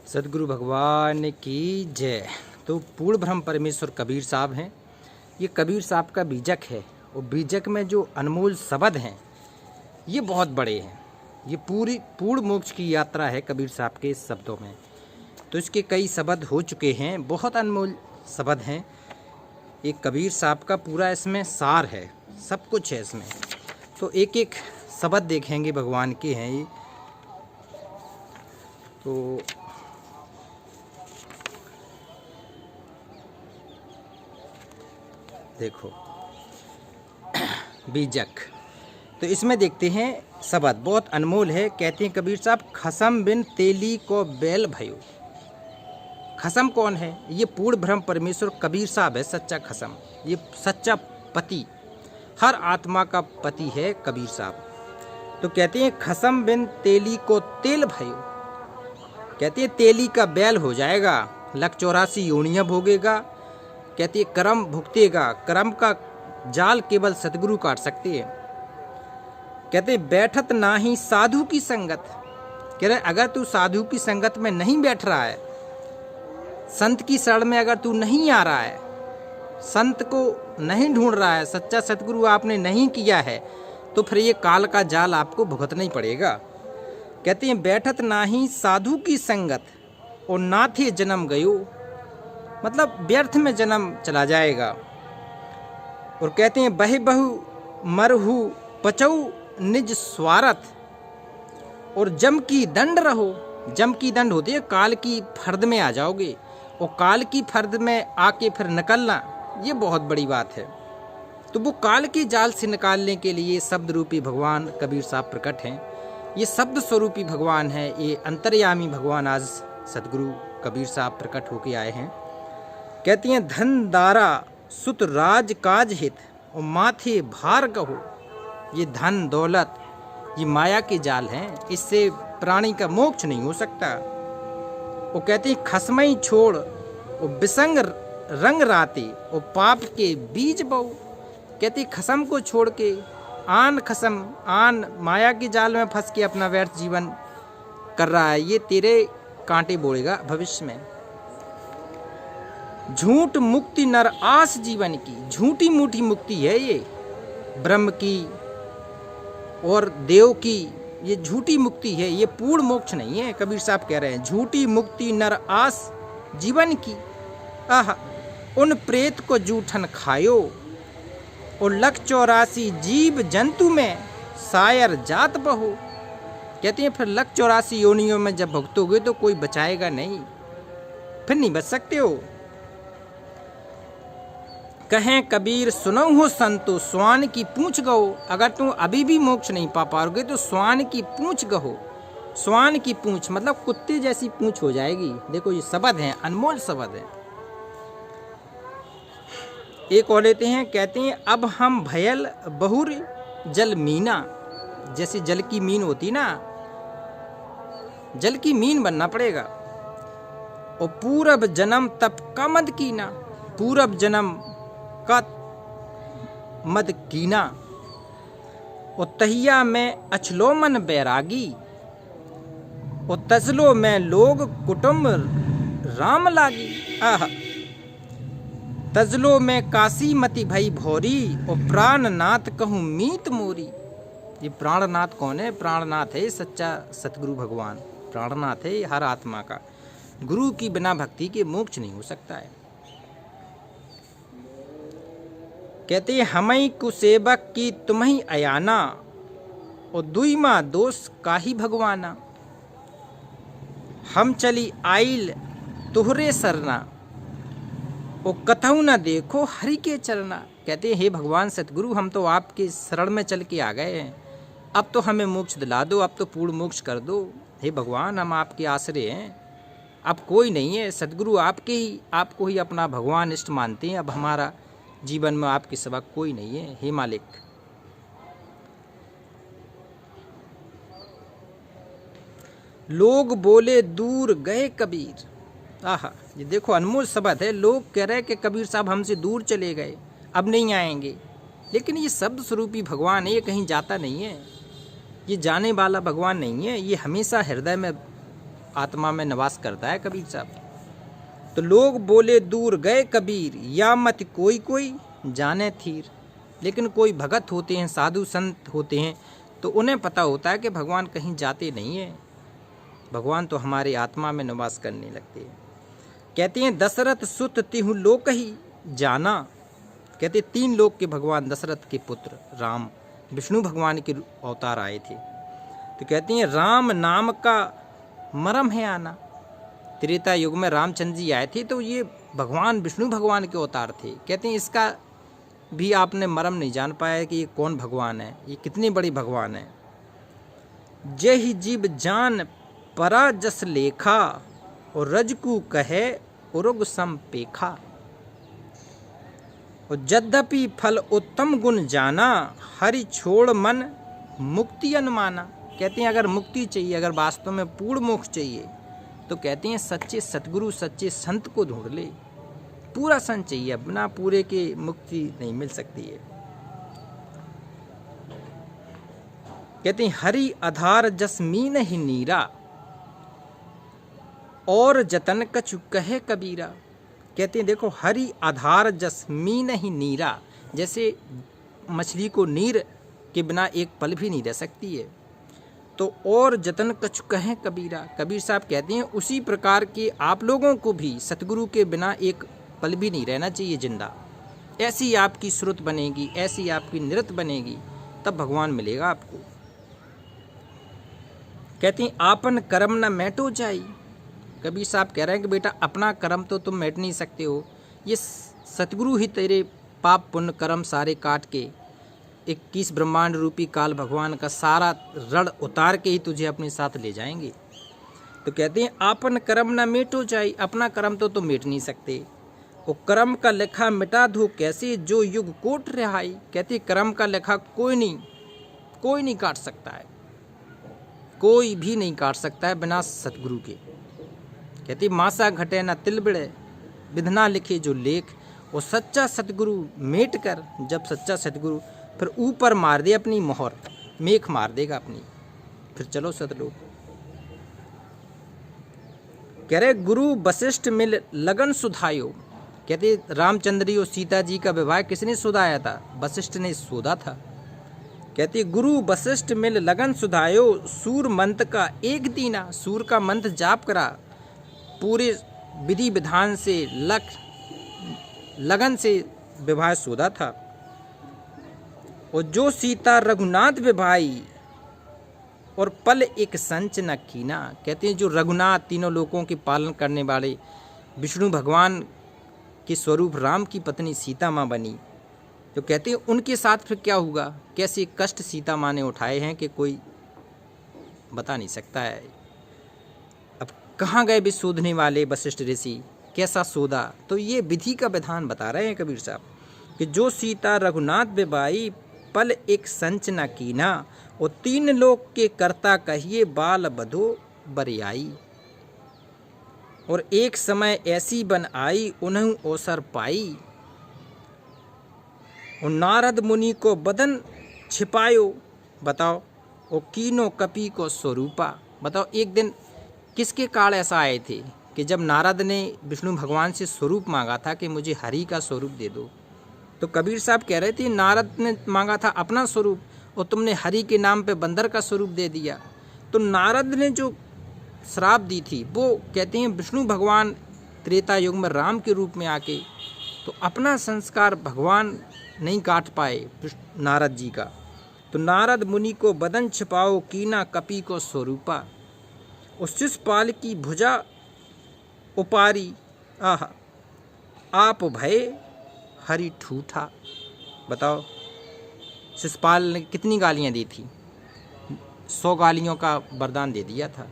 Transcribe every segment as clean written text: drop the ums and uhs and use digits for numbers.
सदगुरु भगवान की जय। तो पूर्ण ब्रह्म परमेश्वर कबीर साहब हैं। ये कबीर साहब का बीजक है और बीजक में जो अनमोल शब्द हैं ये बहुत बड़े हैं। ये पूरी पूर्ण मोक्ष की यात्रा है कबीर साहब के शब्दों में। तो इसके कई शब्द हो चुके हैं, बहुत अनमोल शब्द हैं। एक कबीर साहब का पूरा इसमें सार है, सब कुछ है इसमें। तो एक एक शब्द देखेंगे भगवान के हैं ये। तो देखो बीजक, तो इसमें देखते हैं शब्द बहुत अनमोल है। कहते हैं कबीर साहब, खसम बिन तेली को बैल भयो। खसम कौन है? ये पूर्ण ब्रह्म परमेश्वर कबीर साहब है, सच्चा खसम। ये सच्चा पति, हर आत्मा का पति है कबीर साहब। तो कहते हैं खसम बिन तेली को तेल भयो। कहते हैं तेली का बैल हो जाएगा, लख 84 योनियां भोगेगा। कहती है कर्म भुगतेगा, कर्म का जाल केवल सतगुरु काट सकते हैं। कहते बैठत ना ही साधु की संगत। कह रहे अगर तू साधु की संगत में नहीं बैठ रहा है, संत की शरण में अगर तू नहीं आ रहा है, संत को नहीं ढूंढ रहा है, सच्चा सतगुरु आपने नहीं किया है, तो फिर ये काल का जाल आपको भुगतना ही पड़ेगा। कहते हैं बैठत ना ही साधु की संगत और ना थे जन्म गयो, मतलब व्यर्थ में जन्म चला जाएगा। और कहते हैं बहे बहु मरहु पचऊ निज स्वार्थ और जम की दंड रहो। जम की दंड होती है, काल की फर्द में आ जाओगे और काल की फर्द में आके फिर निकलना, ये बहुत बड़ी बात है। तो वो काल के जाल से निकालने के लिए शब्द रूपी भगवान कबीर साहब प्रकट हैं। ये शब्द स्वरूपी भगवान है, ये अंतर्यामी भगवान आज सदगुरु कबीर साहब प्रकट होके आए हैं। कहती हैं धन दारा सुत राज काज हित और माथे भार कहो। ये धन दौलत ये माया के जाल हैं, इससे प्राणी का मोक्ष नहीं हो सकता। वो कहती हैं खसमई छोड़ और विसंग रंग राते और पाप के बीज बो। कहती खसम को छोड़ के आन खसम आन माया के जाल में फंस के अपना व्यर्थ जीवन कर रहा है, ये तेरे कांटे बोलेगा भविष्य में। झूठ मुक्ति नर आस जीवन की, झूठी मूठी मुक्ति है ये ब्रह्म की और देव की, ये झूठी मुक्ति है, ये पूर्ण मोक्ष नहीं है। कबीर साहब कह रहे हैं झूठी मुक्ति नर आस जीवन की। आह उन प्रेत को जूठन खायो और लख 84 जीव जंतु में सायर जात बहो। कहते हैं फिर लख 84 योनियों में जब भुगतोगे तो कोई बचाएगा नहीं, फिर नहीं बच सकते हो। कहें कबीर सुनो हो संतो स्वान की पूंछ गहो। अगर तुम अभी भी मोक्ष नहीं पा पाओगे तो स्वान की पूंछ गहो। स्वान की पूंछ मतलब कुत्ते जैसी पूंछ हो जाएगी। देखो ये शब्द हैं, अनमोल शब्द हैं। एक और लेते हैं, कहते हैं अब हम भयल बहुर जल मीना। जैसे जल की मीन होती ना, जल की मीन बनना पड़ेगा। और पूरब जन्म तप का मद कीना, पूरब जन्म का मद कीना। और तहिया में अछलो मन बैरागी और तजलो में लोग कुटुंब राम लागी। आह तजलो में काशी मति भई भौरी और प्राणनाथ कहूँ मीत मोरी। ये प्राणनाथ कौन है? प्राणनाथ है सच्चा सतगुरु भगवान, प्राणनाथ है हर आत्मा का। गुरु की बिना भक्ति के मोक्ष नहीं हो सकता है। कहते हैं हमई कुसेवक की तुम्ही अयाना और दुईमा दोष काहि भगवाना। हम चली आइल तुहरे सरना और कथऊ न देखो हरि के चरना। कहते हैं हे भगवान सतगुरु, हम तो आपके शरण में चल के आ गए हैं, अब तो हमें मोक्ष दिला दो, अब तो पूर्ण मोक्ष कर दो। हे भगवान हम आपके आश्रय हैं, अब कोई नहीं है, सतगुरु आपको ही अपना भगवान इष्ट मानते हैं। अब हमारा जीवन में आपके सिवा कोई नहीं है, हे मालिक। लोग बोले दूर गए कबीर। आहा ये देखो अनमोल शब्द है। लोग कह रहे कि कबीर साहब हमसे दूर चले गए, अब नहीं आएंगे, लेकिन ये शब्द स्वरूपी भगवान है, ये कहीं जाता नहीं है, ये जाने वाला भगवान नहीं है, ये हमेशा हृदय में आत्मा में निवास करता है कबीर साहब। तो लोग बोले दूर गए कबीर, या मत कोई कोई जाने थीर। लेकिन कोई भगत होते हैं, साधु संत होते हैं, तो उन्हें पता होता है कि भगवान कहीं जाते नहीं हैं, भगवान तो हमारे आत्मा में निवास करने लगते हैं। कहते हैं दशरथ सुत तिहु लोक ही जाना। कहते 3 लोक के भगवान दशरथ के पुत्र राम विष्णु भगवान के अवतार आए थे। तो कहते हैं राम नाम का मरम है आना। त्रेता युग में रामचंद्र जी आए थे, तो ये भगवान विष्णु भगवान के अवतार थे। कहते हैं इसका भी आपने मरम नहीं जान पाया कि ये कौन भगवान है, ये कितने बड़े भगवान है। जय ही जीव जान परा जस लेखा, और रजकू कहे उरुग संपेखा। और यद्यपि फल उत्तम गुण जाना, हरि छोड़ मन मुक्ति अनुमाना। कहते हैं अगर मुक्ति चाहिए, अगर वास्तव में पूर्ण मोक्ष चाहिए, तो कहते हैं सच्चे सतगुरु सच्चे संत को ढूंढ ले। पूरा संत चाहिए, बिना पूरे के मुक्ति नहीं मिल सकती है। कहते हैं हरि आधार जसमीन ही नीरा, और जतन कछु कहे कबीरा। कहते हैं देखो हरि आधार जसमीन ही नीरा, जैसे मछली को नीर के बिना एक पल भी नहीं रह सकती है, तो और जतन कछु कहें कबीरा। कबीर साहब कहते हैं उसी प्रकार के आप लोगों को भी सतगुरु के बिना एक पल भी नहीं रहना चाहिए जिंदा। ऐसी आपकी श्रुत बनेगी, ऐसी आपकी नृत बनेगी, तब भगवान मिलेगा आपको। कहते हैं आपन कर्म न मैटो जाई। कबीर साहब कह रहे हैं कि बेटा अपना कर्म तो तुम मैट नहीं सकते हो, ये सतगुरु ही तेरे पाप पुण्य कर्म सारे काट के 21 ब्रह्मांड रूपी काल भगवान का सारा रण उतार के ही तुझे अपने साथ ले जाएंगे। तो कहते हैं आपन कर्म न मेटो जाई, अपना कर्म तो तुम मेट नहीं सकते। और कर्म का लेखा मिटा दो कैसे, जो युग कोट रिहाई। कहते कर्म का लेखा कोई नहीं काट सकता है, कोई भी नहीं काट सकता है बिना सतगुरु के। कहते मासा घटे न तिल बिड़े, विधना लिखे जो लेख। और सच्चा सतगुरु मेट कर, जब सच्चा सतगुरु फिर ऊपर मार दे अपनी मोहर, मेख मार देगा अपनी, फिर चलो सतलोक। कह रहे गुरु वशिष्ठ मिल लगन सुधायो। कहते रामचंद्र और सीता जी का विवाह किसने सुधाया था? वशिष्ठ ने सोधा था। कहते गुरु वशिष्ठ मिल लगन सुधायो, सूर मंत्र का एक दीना। सूर का मंत्र जाप करा, पूरे विधि विधान से लगन से विवाह सोधा था। और जो सीता रघुनाथ विभाई, और पल एक संच न कीना। कहते हैं जो रघुनाथ तीनों लोकों के पालन करने वाले विष्णु भगवान के स्वरूप राम की पत्नी सीता माँ बनी, तो कहते हैं उनके साथ फिर क्या हुआ, कैसे कष्ट सीता माँ ने उठाए हैं कि कोई बता नहीं सकता है। अब कहाँ गए भी शोधने वाले वशिष्ठ ऋषि, कैसा शोधा? तो ये विधि का विधान बता रहे हैं कबीर साहब कि जो सीता रघुनाथ बेबाई, पल एक संच न कीना। और 3 लोक के कर्ता कहिए, बाल बधो बरियाई। और एक समय ऐसी बन आई, उन्हें अवसर पाई। और नारद मुनि को बदन छिपायो, बताओ। और कीनो कपि को स्वरूपा। बताओ एक दिन किसके काल ऐसा आए थे कि जब नारद ने विष्णु भगवान से स्वरूप मांगा था कि मुझे हरि का स्वरूप दे दो, तो कबीर साहब कह रहे थे नारद ने मांगा था अपना स्वरूप और तुमने हरि के नाम पे बंदर का स्वरूप दे दिया। तो नारद ने जो श्राप दी थी वो कहते हैं विष्णु भगवान त्रेता युग में राम के रूप में आके तो अपना संस्कार भगवान नहीं काट पाए नारद जी का। तो नारद मुनि को बदन छिपाओ, कीना कपि को स्वरूपा। उस शिषपाल की भुजा उपारी, आह आप भय हरि ठूठा। बताओ शिषपाल ने कितनी गालियां दी थी? 100 गालियों का वरदान दे दिया था।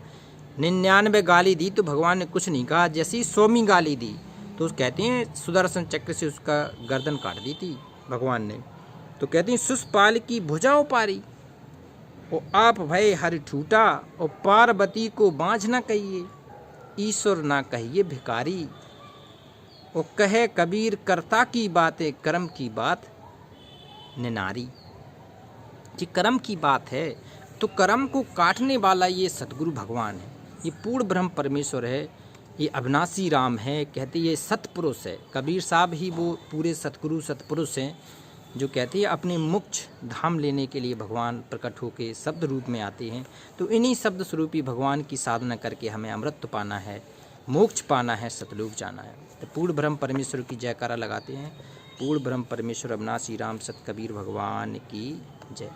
99 गाली दी तो भगवान ने कुछ नहीं कहा। जैसी 100वीं गाली दी तो कहते हैं सुदर्शन चक्र से उसका गर्दन काट दी थी भगवान ने। तो कहते हैं शिषपाल की भुजा उपारी, और आप भय हरि ठूठा। और पार्वती को बाँझ न कहिए, ईश्वर ना कहिए भिखारी। और कहे कबीर कर्ता की बातें, कर्म की बात निनारी। जी कर्म की बात है तो कर्म को काटने वाला ये सतगुरु भगवान है। ये पूर्ण ब्रह्म परमेश्वर है, ये अविनाशी राम है। कहते ये सतपुरुष है, कबीर साहब ही वो पूरे सतगुरु सतपुरुष हैं जो कहते हैं अपने मोक्ष धाम लेने के लिए भगवान प्रकट होकर शब्द रूप में आते हैं। तो इन्हीं शब्द स्वरूपी भगवान की साधना करके हमें अमृत पाना है, मोक्ष पाना है, सतलोक जाना है। तो पूर्ण ब्रह्म परमेश्वर की जयकारा लगाते हैं। पूर्ण ब्रह्म परमेश्वर अविनाशी राम सत कबीर भगवान की जय।